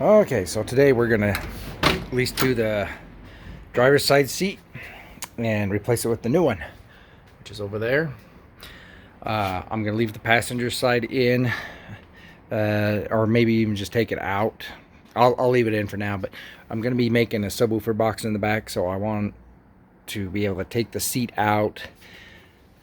Okay, so today we're gonna at least do the driver's side seat and replace it with the new one, which is over there. I'm gonna leave the passenger side in, or maybe even just take it out. I'll leave it in for now, but I'm gonna be making a subwoofer box in the back, so I want to be able to take the seat out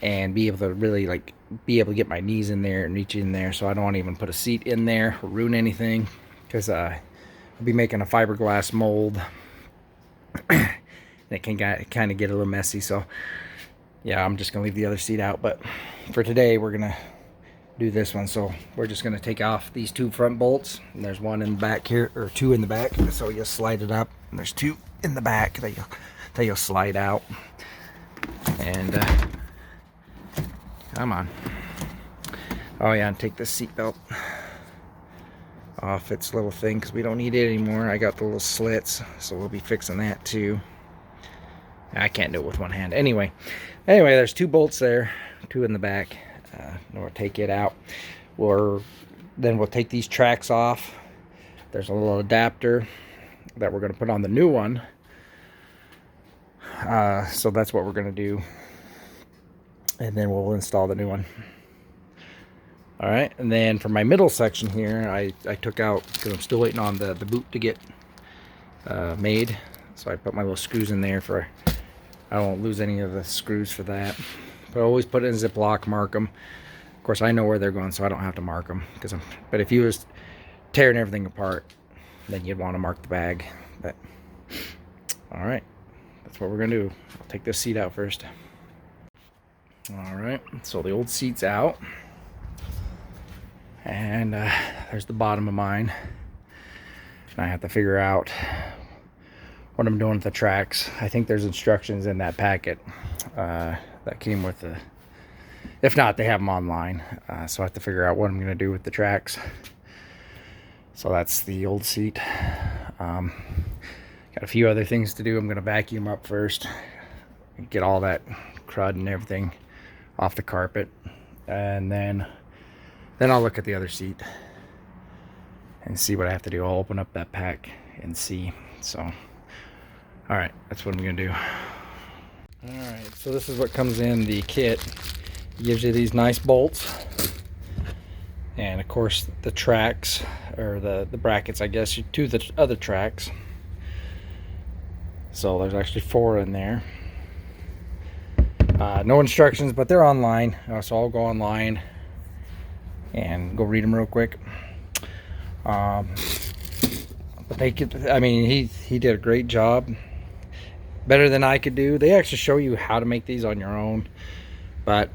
and be able to really be able to get my knees in there and reach in there. So I don't want to even put a seat in there or ruin anything, because I'll be making a fiberglass mold and it can kind of get a little messy. So yeah, I'm just gonna leave the other seat out, but for today we're gonna do this one. So we're just gonna take off these two front bolts, and there's one in the back here, or two in the back, so you slide it up, and there's two in the back that you'll slide out. And come on. Oh yeah, and take this seat belt off its little thing, because we don't need it anymore. I got the little slits, so we'll be fixing that too. I can't do it with one hand. Anyway, there's two bolts there, two in the back. We'll take it out. Then we'll take these tracks off. There's a little adapter that we're going to put on the new one. So that's what we're going to do. And then we'll install the new one. All right, and then for my middle section here, I took out, because I'm still waiting on the boot to get made. So I put my little screws in there I don't lose any of the screws for that. But I always put it in Ziploc, mark them. Of course, I know where they're going, so I don't have to mark them. But if you was tearing everything apart, then you'd want to mark the bag. But all right, that's what we're gonna do. I'll take this seat out first. All right, so the old seat's out, and there's the bottom of mine. And I have to figure out what I'm doing with the tracks. I think there's instructions in that packet that came with the, if not, they have them online. So I have to figure out what I'm gonna do with the tracks. So that's the old seat. Got a few other things to do. I'm gonna vacuum up first, get all that crud and everything off the carpet, and then I'll look at the other seat and see what I have to do. I'll open up that pack and see. So all right, that's what I'm gonna do. All right, so this is what comes in the kit. It gives you these nice bolts, and of course the tracks, or the brackets, I guess, to the other tracks. So there's actually 4 in there. No instructions, but they're online, so I'll go online and go read them real quick. But I mean, he did a great job, better than I could do. They actually show you how to make these on your own, but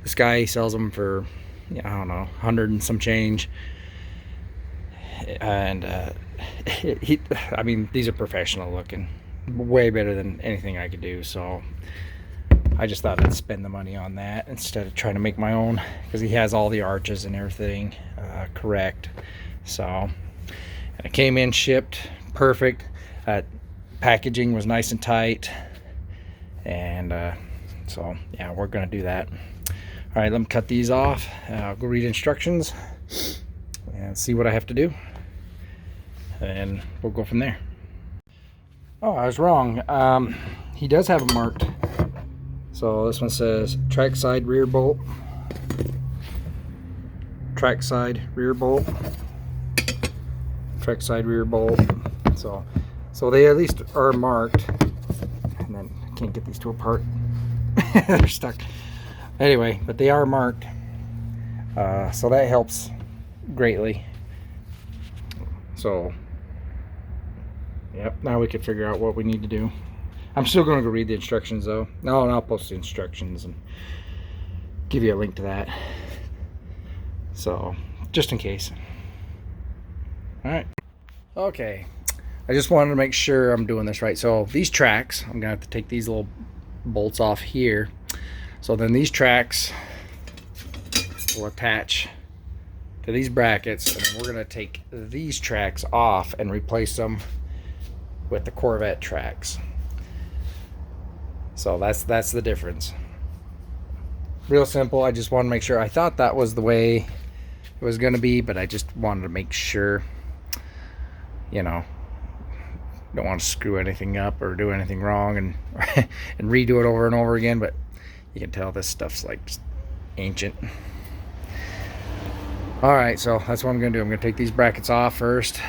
this guy sells them for, I don't know, 100 and some change. And I mean, these are professional looking, way better than anything I could do. So I just thought I'd spend the money on that instead of trying to make my own, because he has all the arches and everything correct. So, and it came in shipped perfect. Packaging was nice and tight, and so yeah, we're gonna do that. All right, let me cut these off. I'll go read instructions and see what I have to do, and we'll go from there. Oh, I was wrong. He does have it marked. So this one says track side rear bolt, track side rear bolt, track side rear bolt. So they at least are marked. And then I can't get these two apart. They're stuck. Anyway, but they are marked. So that helps greatly. So yep, now we can figure out what we need to do. I'm still going to go read the instructions though. No, and I'll post the instructions and give you a link to that. So, just in case. Alright. Okay. I just wanted to make sure I'm doing this right. So, these tracks, I'm going to have to take these little bolts off here. So then these tracks will attach to these brackets, and we're going to take these tracks off and replace them with the Corvette tracks. So that's the difference. Real simple. I just want to make sure. I thought that was the way it was going to be, but I just wanted to make sure. you know, don't want to screw anything up or do anything wrong and and redo it over and over again. But you can tell this stuff's like just ancient. All right, so that's what I'm gonna do. I'm gonna take these brackets off first,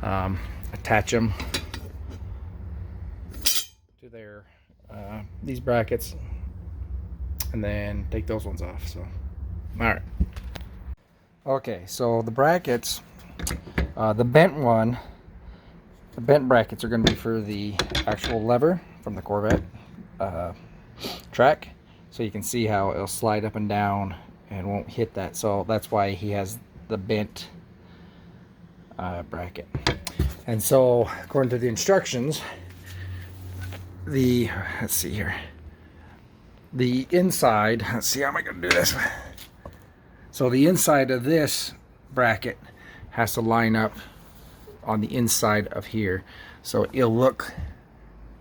attach them to their these brackets, and then take those ones off. So, all right. Okay, so the brackets, the bent brackets are going to be for the actual lever from the Corvette track. So you can see how it'll slide up and down and won't hit that. So that's why he has the bent bracket. And so according to the instructions, let's see here, the inside, let's see, how am I going to do this? So the inside of this bracket has to line up on the inside of here, so it'll look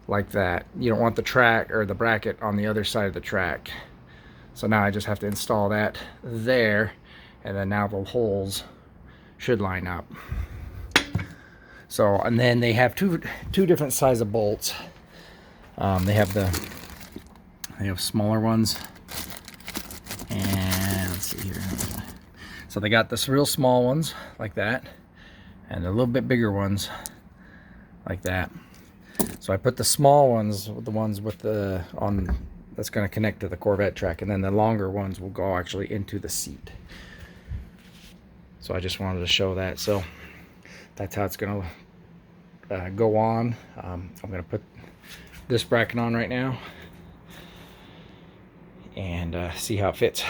like that. You don't want the track or the bracket on the other side of the track. So now I just have to install that there, and then now the holes should line up. So, and then they have two different size of bolts. They have smaller ones, and let's see here. So they got this real small ones like that, and a little bit bigger ones like that. So I put the small ones, the ones with the that's going to connect to the Corvette track, and then the longer ones will go actually into the seat. So I just wanted to show that. So that's how it's going to go on. I'm going to put this bracket on right now and see how it fits.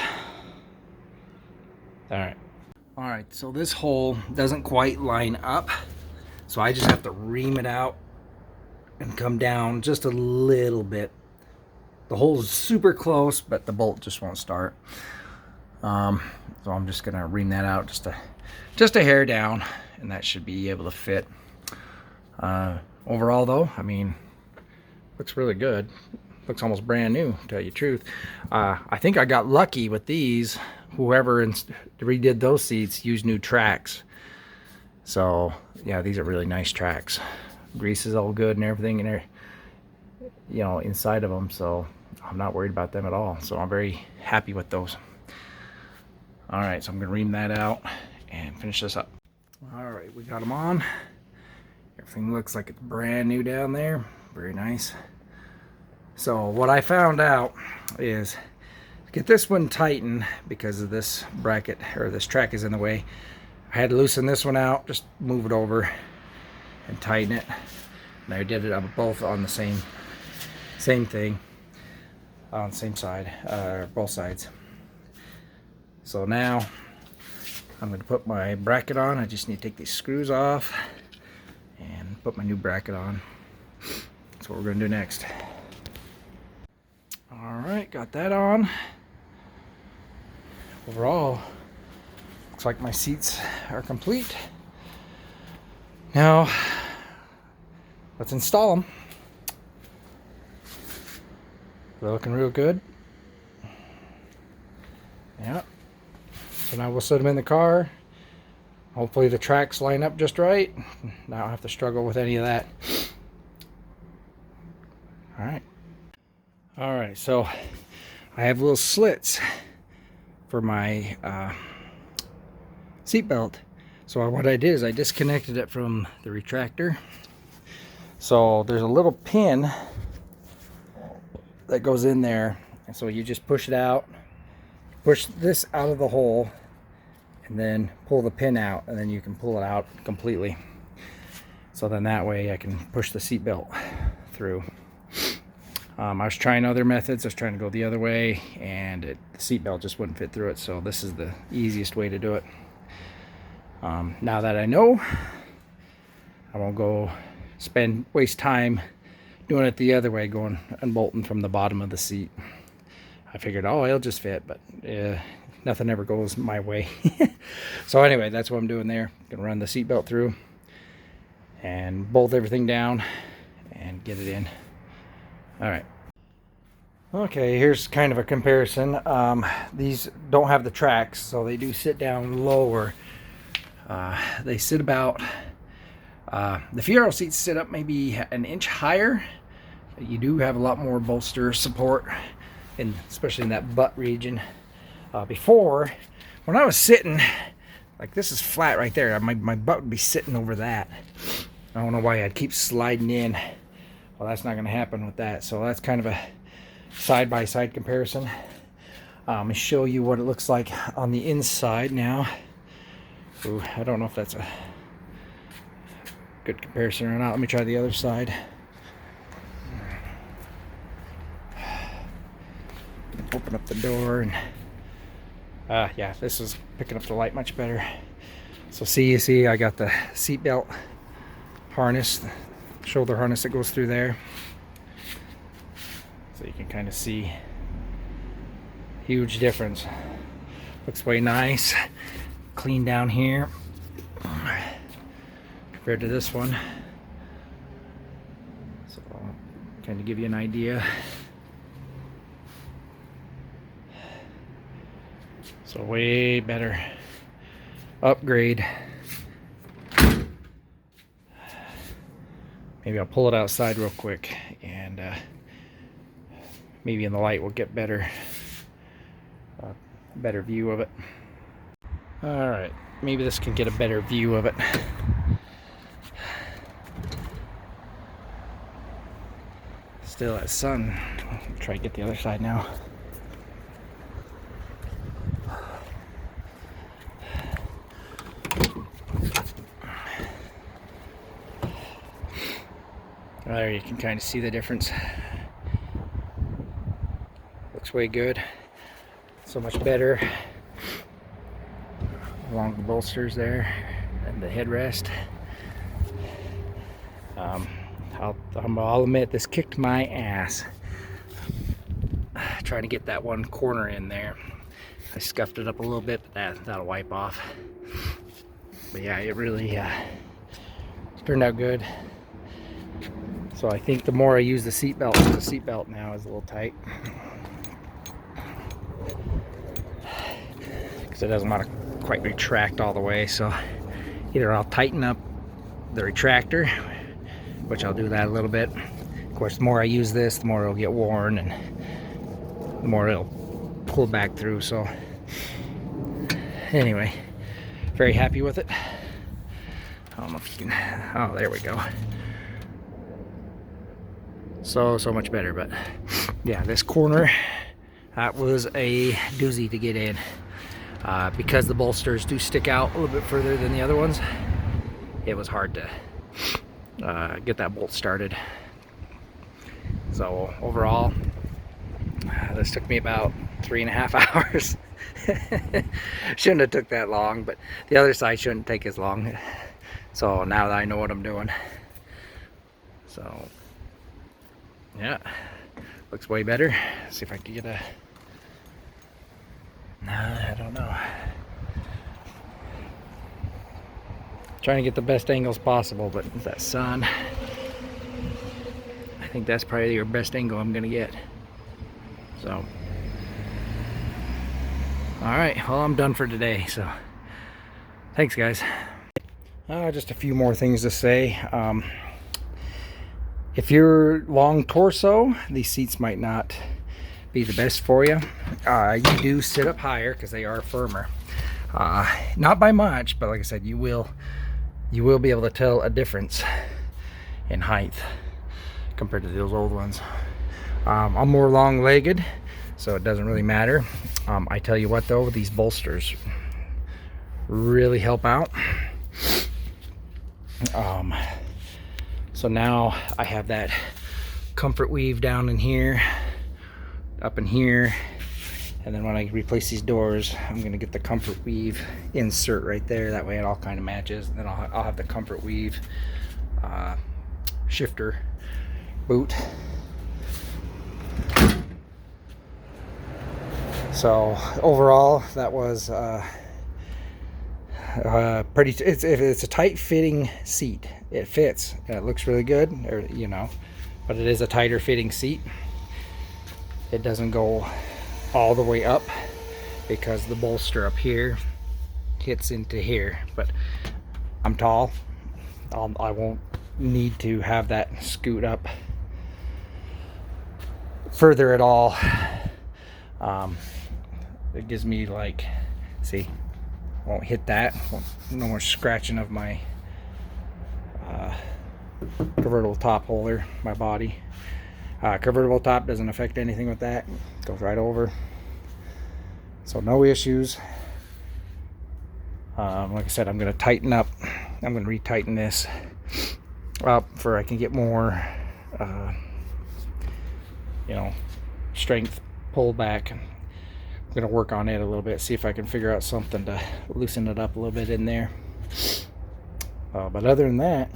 All right, so this hole doesn't quite line up, so I just have to ream it out and come down just a little bit. The hole is super close, but the bolt just won't start. So I'm just gonna ream that out just a hair down, and that should be able to fit. Overall though, I mean, looks really good. Looks almost brand new, to tell you the truth. I think I got lucky with these. Whoever redid those seats used new tracks. So yeah, these are really nice tracks. Grease is all good and everything in there, you know, inside of them. So I'm not worried about them at all. So I'm very happy with those. All right, so I'm gonna ream that out and finish this up. All right, we got them on. Everything looks like it's brand new down there. Very nice. So what I found out is to get this one tightened, because of this bracket or this track is in the way, I had to loosen this one out, just move it over and tighten it. And I did it on both on the same thing on the same side, both sides. So now I'm going to put my bracket on. I just need to take these screws off and put my new bracket on. That's what we're going to do next. Alright, got that on. Overall, looks like my seats are complete. Now, let's install them. They're looking real good. Yeah. So now we'll set them in the car. Hopefully the tracks line up just right. Now I don't have to struggle with any of that. Alright. Alright, so I have little slits for my seat belt. So what I did is I disconnected it from the retractor. So there's a little pin that goes in there, and so you just push it out, push this out of the hole, and then pull the pin out, and then you can pull it out completely. So then that way I can push the seat belt through. I was trying other methods. I was trying to go the other way, and the seatbelt just wouldn't fit through it. So this is the easiest way to do it. Now that I know, I won't waste time doing it the other way, going unbolting from the bottom of the seat. I figured, oh, it'll just fit, but nothing ever goes my way. So anyway, that's what I'm doing there. Gonna run the seatbelt through and bolt everything down and get it in. All right. Okay, here's kind of a comparison. These don't have the tracks, so they do sit down lower. They sit about The Fiero seats sit up maybe an inch higher. You do have a lot more bolster support, especially in that butt region. Before, when I was sitting, like this is flat right there, my butt would be sitting over that. I don't know why I'd keep sliding in. Well, that's not going to happen with that. So that's kind of a side-by-side comparison. Let me show you what it looks like on the inside now. Ooh, I don't know if that's a good comparison or not. Let me try the other side. Open up the door and yeah, this is picking up the light much better. So you see I got the seatbelt harness, the shoulder harness that goes through there, so you can kind of see huge difference. Looks way nice, clean down here compared to this one. So kind of give you an idea. So way better upgrade. Maybe I'll pull it outside real quick, and maybe in the light we'll get better view of it. All right, maybe this can get a better view of it. Still that sun. I'll try to get the other side now. There you can kind of see the difference. Looks way good. So much better along the bolsters there and the headrest. I'll admit this kicked my ass trying to get that one corner in there. I scuffed it up a little bit, but that'll wipe off. But yeah, it really turned out good. So I think the more I use the seatbelt now is a little tight, because it doesn't want to quite retract all the way. So either I'll tighten up the retractor, which I'll do that a little bit. Of course, the more I use this, the more it'll get worn and the more it'll pull back through. So anyway, very happy with it. I don't know if you can, oh, there we go. So much better. But yeah, this corner, that was a doozy to get in, because the bolsters do stick out a little bit further than the other ones. It was hard to get that bolt started. So overall, this took me about 3.5 hours. Shouldn't have took that long, but the other side shouldn't take as long. So now that I know what I'm doing, so yeah, looks way better. Let's see if I can get a, I don't know. Trying to get the best angles possible, but with that sun, I think that's probably your best angle I'm gonna get. So, all right, well, I'm done for today. So, thanks, guys. Just a few more things to say. If you're long torso, these seats might not be the best for you. You do sit up higher because they are firmer. Not by much, but like I said, you will be able to tell a difference in height compared to those old ones. I'm more long-legged, so it doesn't really matter. I tell you what though, these bolsters really help out. So now I have that comfort weave down in here, up in here, and then when I replace these doors, I'm gonna get the comfort weave insert right there. That way it all kind of matches. And then I'll have the comfort weave shifter boot. So overall, that was pretty. It's a tight fitting seat. It fits. It looks really good, or but it is a tighter fitting seat. It doesn't go all the way up because the bolster up here hits into here. But I'm tall, I won't need to have that scoot up further at all. It gives me, like, see, won't hit that. No more scratching of my convertible top holder, my body. Convertible top doesn't affect anything with that. Goes right over. So no issues. Like I said, I'm going to tighten up. I'm going to retighten this up for I can get more, you know, strength pull back. I'm going to work on it a little bit, see if I can figure out something to loosen it up a little bit in there. But other than that,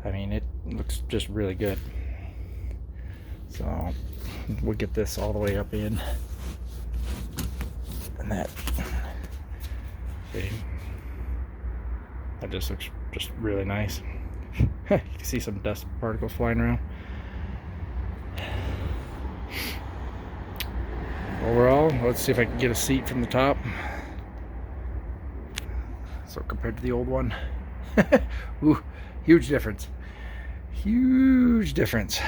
I mean, it looks just really good. So we'll get this all the way up in, and that, see, that just looks just really nice. You can see some dust particles flying around. Overall, let's see if I can get a seat from the top. So compared to the old one, ooh, huge difference. Huge difference.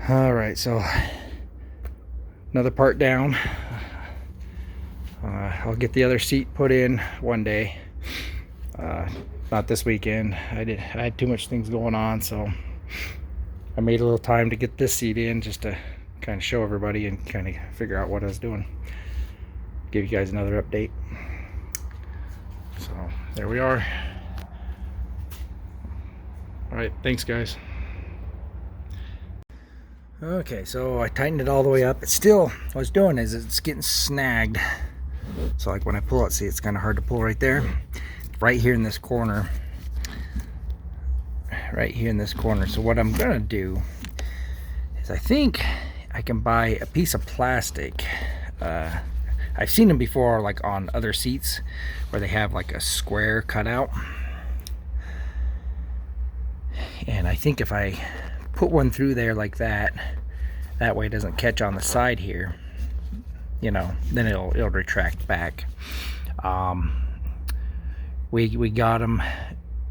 All right, so another part down. I'll get the other seat put in one day. Not this weekend. I had too much things going on, so I made a little time to get this seat in just to kind of show everybody and kind of figure out what I was doing. Give you guys another update. So there we are. All right, thanks guys. Okay, so I tightened it all the way up. It's still, what I was doing is it's getting snagged. So like when I pull it, see, it's kind of hard to pull right there. Right here in this corner. Right here in this corner. So what I'm gonna do is I think I can buy a piece of plastic. I've seen them before, like on other seats where they have like a square cutout. And I think if I put one through there like that, that way it doesn't catch on the side here, you know, then it'll retract back. We got them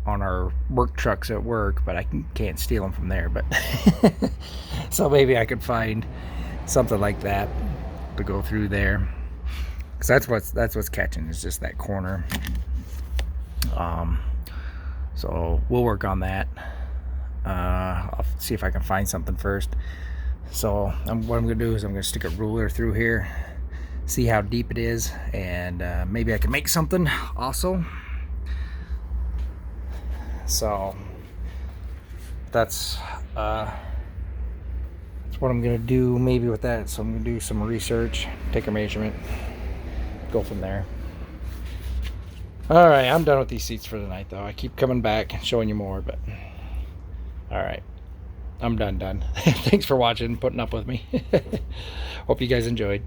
on our work trucks at work, but I can't steal them from there. But so maybe I could find something like that to go through there, because that's what's catching, is just that corner. So we'll work on that. I'll see if I can find something first. So what I'm gonna do is I'm gonna stick a ruler through here, see how deep it is, and maybe I can make something also. So that's what I'm gonna do maybe with that. So I'm gonna do some research, take a measurement, go from there. All right, I'm done with these seats for the night though. I keep coming back and showing you more, but all right, I'm done. Thanks for watching, putting up with me. Hope you guys enjoyed.